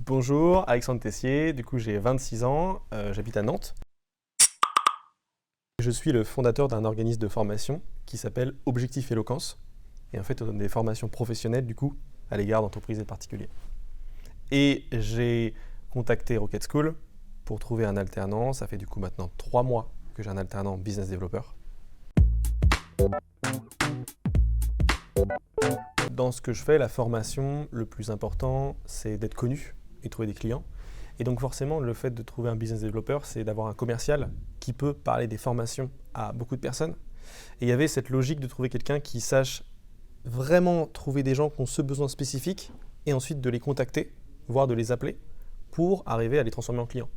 Bonjour, Alexandre Tessier, du coup j'ai 26 ans, j'habite à Nantes. Je suis le fondateur d'un organisme de formation qui s'appelle Objectif Éloquence. Et en fait, on donne des formations professionnelles du coup à l'égard d'entreprises et de particuliers. Et j'ai contacté Rocket School pour trouver un alternant. Ça fait du coup maintenant 3 mois que j'ai un alternant business developer. Dans ce que je fais, la formation, le plus important, c'est d'être connu et trouver des clients. Et donc forcément, le fait de trouver un business developer, c'est d'avoir un commercial qui peut parler des formations à beaucoup de personnes. Et il y avait cette logique de trouver quelqu'un qui sache vraiment trouver des gens qui ont ce besoin spécifique et ensuite de les contacter, voire de les appeler pour arriver à les transformer en clients.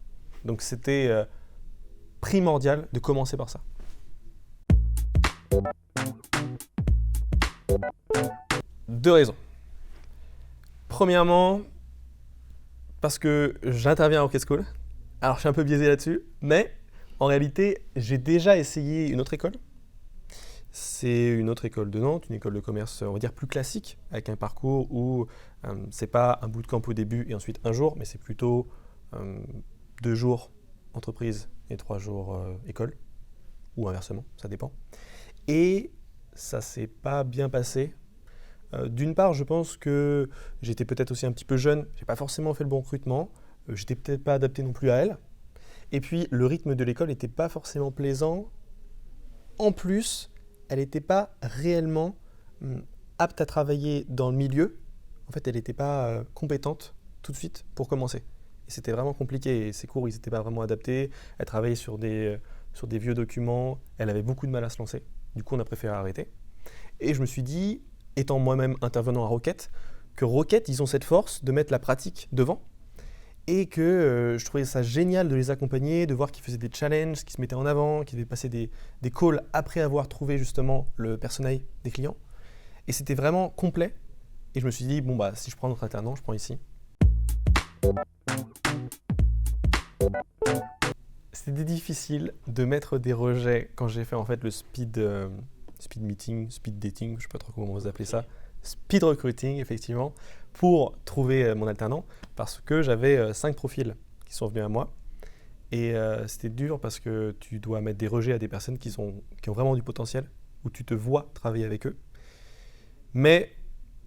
Donc c'était primordial de commencer par ça. Deux raisons. Premièrement, parce que j'interviens à Rocket School. Alors je suis un peu biaisé là-dessus, mais en réalité, j'ai déjà essayé une autre école. C'est une autre école de Nantes, une école de commerce, on va dire plus classique, avec un parcours où c'est pas un bootcamp au début et ensuite un jour, mais c'est plutôt 2 jours entreprise et 3 jours école, ou inversement, ça dépend. Et ça s'est pas bien passé. D'une part, je pense que j'étais peut-être aussi un petit peu jeune, j'ai pas forcément fait le bon recrutement, j'étais peut-être pas adapté non plus à elle. Et puis, le rythme de l'école n'était pas forcément plaisant. En plus, elle n'était pas réellement apte à travailler dans le milieu. En fait, elle n'était pas compétente tout de suite pour commencer. Et c'était vraiment compliqué. Et ses cours, ils n'étaient pas vraiment adaptés. Elle travaillait sur des vieux documents. Elle avait beaucoup de mal à se lancer. Du coup, on a préféré arrêter. Et je me suis dit, étant moi-même intervenant à Rocket, que Rocket, ils ont cette force de mettre la pratique devant. Et que je trouvais ça génial de les accompagner, de voir qu'ils faisaient des challenges, qu'ils se mettaient en avant, qu'ils avaient passé des calls après avoir trouvé justement le personnel des clients. Et c'était vraiment complet. Et je me suis dit, bon bah si je prends notre alternant, je prends ici. C'était difficile de mettre des rejets quand j'ai fait en fait le speed meeting, speed dating, je ne sais pas trop comment vous appelez ça, speed recruiting effectivement, pour trouver mon alternant parce que j'avais 5 profils qui sont venus à moi et c'était dur parce que tu dois mettre des rejets à des personnes qui ont vraiment du potentiel, où tu te vois travailler avec eux. Mais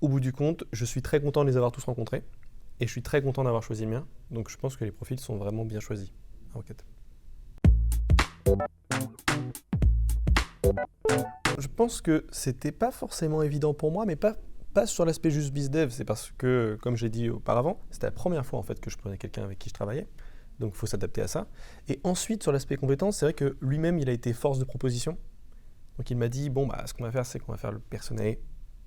au bout du compte, je suis très content de les avoir tous rencontrés et je suis très content d'avoir choisi le mien. Donc je pense que les profils sont vraiment bien choisis à Rocket. Je pense que c'était pas forcément évident pour moi, mais pas sur l'aspect juste bizdev. C'est parce que, comme j'ai dit auparavant, c'était la première fois en fait que je prenais quelqu'un avec qui je travaillais. Donc il faut s'adapter à ça. Et ensuite, sur l'aspect compétence, c'est vrai que lui-même, il a été force de proposition. Donc il m'a dit, bon, bah, ce qu'on va faire, c'est qu'on va faire le personnel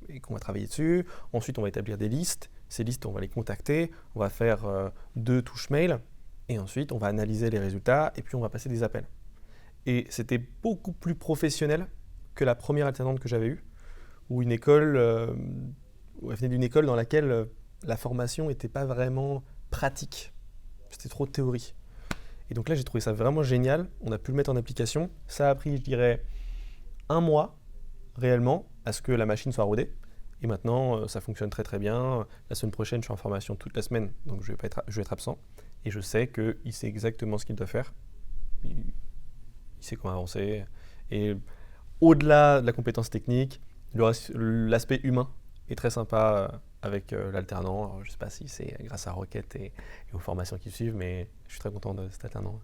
et qu'on va travailler dessus. Ensuite, on va établir des listes. Ces listes, on va les contacter. On va faire 2 touches mail. Et ensuite, on va analyser les résultats et puis on va passer des appels. Et c'était beaucoup plus professionnel que la première alternante que j'avais eue, où elle venait d'une école dans laquelle la formation n'était pas vraiment pratique. C'était trop de théorie. Et donc là, j'ai trouvé ça vraiment génial. On a pu le mettre en application. Ça a pris, je dirais, 1 mois réellement à ce que la machine soit rodée. Et maintenant, ça fonctionne très très bien. La semaine prochaine, je suis en formation toute la semaine, donc je vais être absent. Et je sais qu'il sait exactement ce qu'il doit faire. Il sait comment avancer. Et au-delà de la compétence technique, l'aspect humain est très sympa avec l'alternant. Alors, je ne sais pas si c'est grâce à Rocket et aux formations qui suivent, mais je suis très content de cet alternant.